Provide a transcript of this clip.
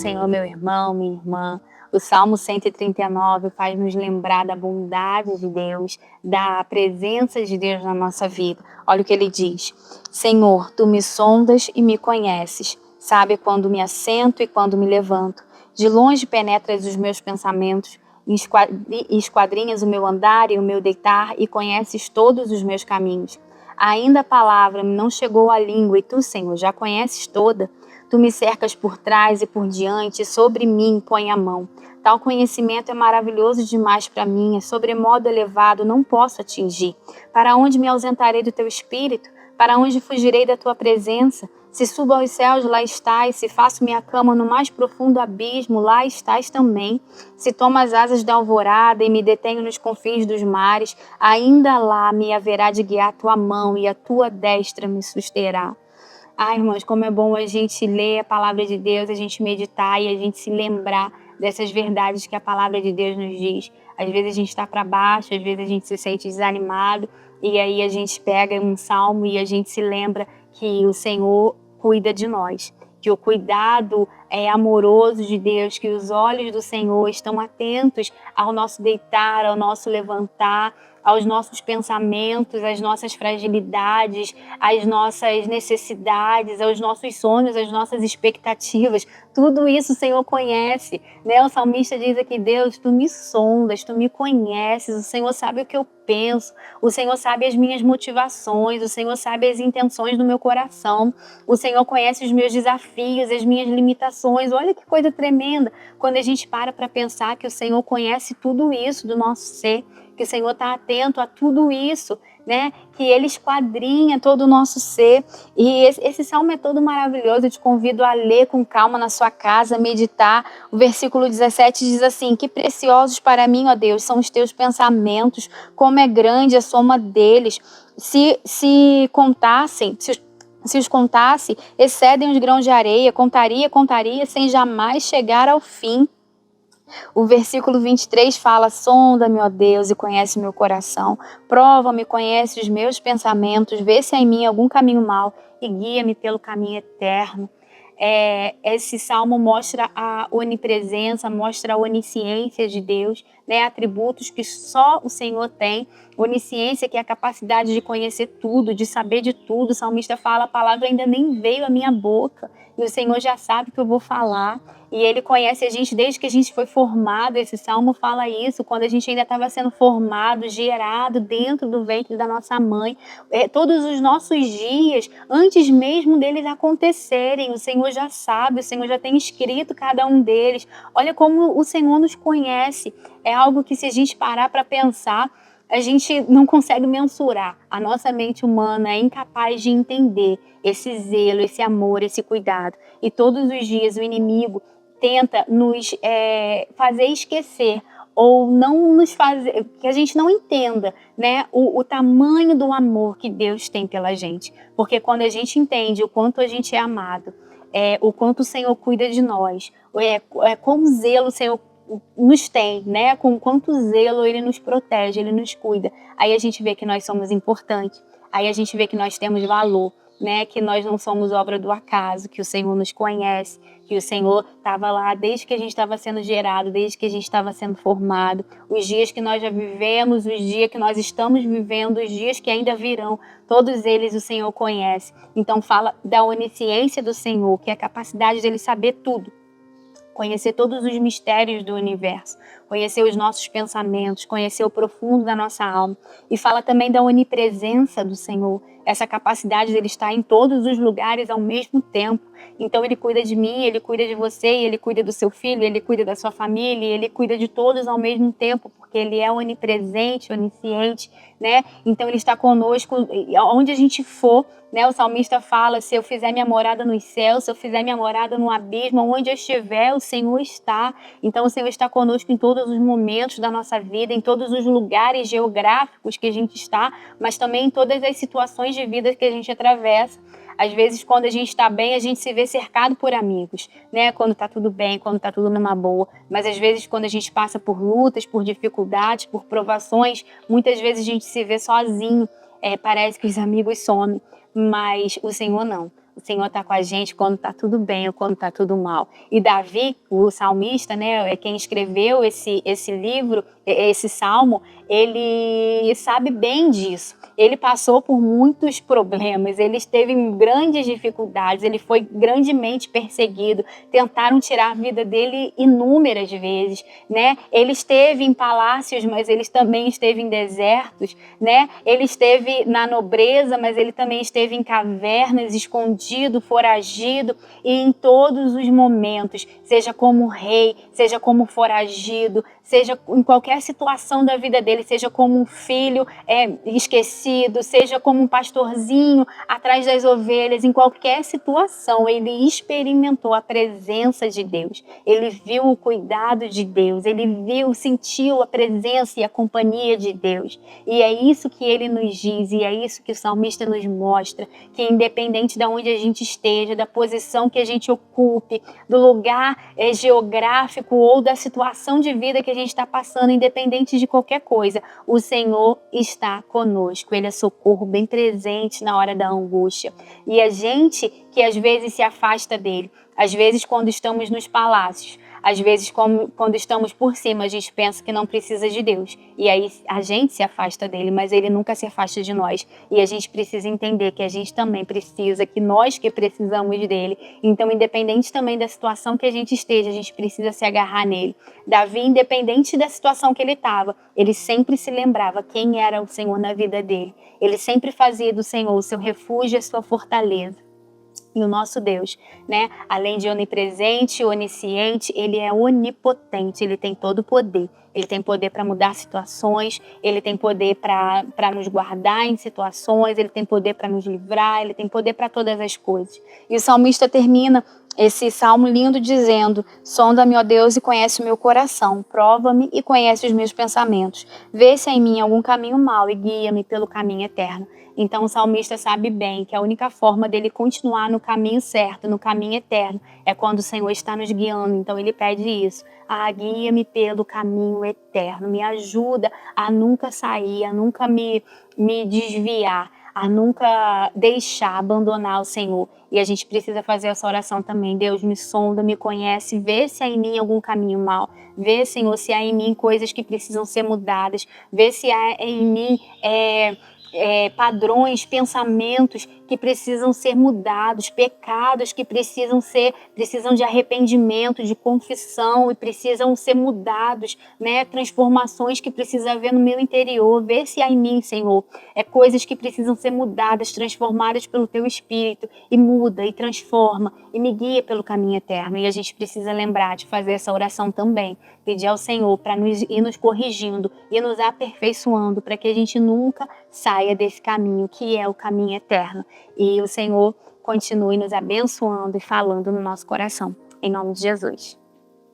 Senhor, meu irmão, minha irmã. O Salmo 139 faz nos lembrar da bondade de Deus, da presença de Deus na nossa vida. Olha o que ele diz: Senhor, tu me sondas e me conheces, sabe quando me assento e quando me levanto. De longe penetras os meus pensamentos, esquadrinhas o meu andar e o meu deitar e conheces todos os meus caminhos. Ainda a palavra me não chegou à língua e tu, Senhor, já conheces toda. Tu me cercas por trás e por diante, e sobre mim põe a mão. Tal conhecimento é maravilhoso demais para mim, é sobremodo elevado, não posso atingir. Para onde me ausentarei do teu espírito? Para onde fugirei da tua presença? Se subo aos céus, lá estás. Se faço minha cama no mais profundo abismo, lá estás também. Se tomo as asas da alvorada e me detenho nos confins dos mares, ainda lá me haverá de guiar a tua mão e a tua destra me susterá. Ai, irmãos, como é bom a gente ler a palavra de Deus, a gente meditar e a gente se lembrar dessas verdades que a palavra de Deus nos diz. Às vezes a gente está para baixo, às vezes a gente se sente desanimado, e aí a gente pega um salmo e a gente se lembra que o Senhor cuida de nós, que o cuidado é amoroso de Deus, que os olhos do Senhor estão atentos ao nosso deitar, ao nosso levantar, aos nossos pensamentos, às nossas fragilidades, às nossas necessidades, aos nossos sonhos, às nossas expectativas. Tudo isso o Senhor conhece, né? O salmista diz aqui: Deus, tu me sondas, tu me conheces, o Senhor sabe o que eu penso, o Senhor sabe as minhas motivações, o Senhor sabe as intenções do meu coração, o Senhor conhece os meus desafios, as minhas limitações. Olha que coisa tremenda quando a gente para pensar que o Senhor conhece tudo isso do nosso ser, que o Senhor está atento a tudo isso, né? Que Ele esquadrinha todo o nosso ser. E esse salmo é todo maravilhoso. Eu te convido a ler com calma na sua casa, meditar. O versículo 17 diz assim: que preciosos para mim, ó Deus, são os teus pensamentos, como é grande a soma deles. Se os contasse, excedem os grãos de areia, contaria, sem jamais chegar ao fim. O versículo 23 fala: sonda-me, ó Deus, e conhece meu coração. Prova-me, conhece os meus pensamentos, vê se há em mim algum caminho mau e guia-me pelo caminho eterno. Esse salmo mostra a onipresença, mostra a onisciência de Deus, né? Atributos que só o Senhor tem. Onisciência, que é a capacidade de conhecer tudo, de saber de tudo. O salmista fala: a palavra ainda nem veio à minha boca e o Senhor já sabe o que eu vou falar. E Ele conhece a gente desde que a gente foi formado. Esse salmo fala isso, quando a gente ainda estava sendo formado, gerado dentro do ventre da nossa mãe. Todos os nossos dias, antes mesmo deles acontecerem, o Senhor já sabe, o Senhor já tem escrito cada um deles. Olha como o Senhor nos conhece. É algo que, se a gente parar para pensar, a gente não consegue mensurar. A nossa mente humana é incapaz de entender esse zelo, esse amor, esse cuidado. E todos os dias o inimigo tenta nos fazer esquecer, ou não nos fazer, que a gente não entenda, né, o tamanho do amor que Deus tem pela gente. Porque quando a gente entende o quanto a gente é amado, o quanto o Senhor cuida de nós, como zelo o Senhor nos tem, né, com quanto zelo Ele nos protege, Ele nos cuida, aí a gente vê que nós somos importantes, aí a gente vê que nós temos valor, né, que nós não somos obra do acaso, que o Senhor nos conhece, que o Senhor estava lá desde que a gente estava sendo gerado, desde que a gente estava sendo formado, os dias que nós já vivemos, os dias que nós estamos vivendo, os dias que ainda virão, todos eles o Senhor conhece. Então fala da onisciência do Senhor, que é a capacidade dele saber tudo, conhecer todos os mistérios do universo, conhecer os nossos pensamentos, conhecer o profundo da nossa alma. E fala também da onipresença do Senhor, essa capacidade de Ele estar em todos os lugares ao mesmo tempo. Então Ele cuida de mim, Ele cuida de você, Ele cuida do seu filho, Ele cuida da sua família, Ele cuida de todos ao mesmo tempo, porque Ele é onipresente, onisciente, né? Então Ele está conosco onde a gente for, né? O salmista fala: se eu fizer minha morada nos céus, se eu fizer minha morada no abismo, onde eu estiver, o Senhor está. Então o Senhor está conosco em todos os momentos da nossa vida, em todos os lugares geográficos que a gente está, mas também em todas as situações de vida que a gente atravessa. Às vezes, quando a gente está bem, a gente se vê cercado por amigos, né? Quando está tudo bem, quando está tudo numa boa. Mas às vezes, quando a gente passa por lutas, por dificuldades, por provações, muitas vezes a gente se vê sozinho. Parece que os amigos somem, mas o Senhor não. O Senhor está com a gente quando está tudo bem ou quando está tudo mal. E Davi, o salmista, né, é quem escreveu esse livro, esse salmo, ele sabe bem disso. Ele passou por muitos problemas, ele esteve em grandes dificuldades, ele foi grandemente perseguido, tentaram tirar a vida dele inúmeras vezes, né? Ele esteve em palácios, mas ele também esteve em desertos, né? Ele esteve na nobreza, mas ele também esteve em cavernas, escondido, foragido, e em todos os momentos, seja como rei, seja como foragido, seja em qualquer situação da vida dele, seja como um filho esquecido, seja como um pastorzinho atrás das ovelhas, em qualquer situação, ele experimentou a presença de Deus, ele viu o cuidado de Deus, ele viu, sentiu a presença e a companhia de Deus. E é isso que ele nos diz, e é isso que o salmista nos mostra, que independente de onde a gente esteja, da posição que a gente ocupe, do lugar geográfico ou da situação de vida que a gente está passando, independente de qualquer coisa, o Senhor está conosco. Ele é socorro bem presente na hora da angústia. E a gente que às vezes se afasta dele, às vezes quando estamos nos palácios, às vezes quando estamos por cima, a gente pensa que não precisa de Deus. E aí a gente se afasta dele, mas ele nunca se afasta de nós. E a gente precisa entender que a gente também precisa, que nós que precisamos dele. Então, independente também da situação que a gente esteja, a gente precisa se agarrar nele. Davi, independente da situação que ele estava, ele sempre se lembrava quem era o Senhor na vida dele. Ele sempre fazia do Senhor o seu refúgio e a sua fortaleza. E o nosso Deus, né? Além de onipresente, onisciente, ele é onipotente, ele tem todo o poder. Ele tem poder para mudar situações, ele tem poder para nos guardar em situações, ele tem poder para nos livrar, ele tem poder para todas as coisas. E o salmista termina esse salmo lindo dizendo: sonda-me, ó Deus, e conhece o meu coração, prova-me e conhece os meus pensamentos. Vê se há em mim algum caminho mau e guia-me pelo caminho eterno. Então o salmista sabe bem que a única forma dele continuar no caminho certo, no caminho eterno, é quando o Senhor está nos guiando. Então ele pede isso: guia-me pelo caminho eterno, me ajuda a nunca sair, a nunca me desviar, a nunca deixar, abandonar o Senhor. E a gente precisa fazer essa oração também. Deus, me sonda, me conhece, vê se há em mim algum caminho mau, vê, Senhor, se há em mim coisas que precisam ser mudadas, vê se há em mim padrões, pensamentos que precisam ser mudados, pecados que precisam de arrependimento, de confissão e precisam ser mudados, né? Transformações que precisa haver no meu interior. Vê se há em mim, Senhor, coisas que precisam ser mudadas, transformadas pelo Teu Espírito, e muda e transforma e me guia pelo caminho eterno. E a gente precisa lembrar de fazer essa oração também, pedir ao Senhor para ir nos corrigindo e nos aperfeiçoando, para que a gente nunca saia desse caminho que é o caminho eterno. E o Senhor continue nos abençoando e falando no nosso coração. Em nome de Jesus.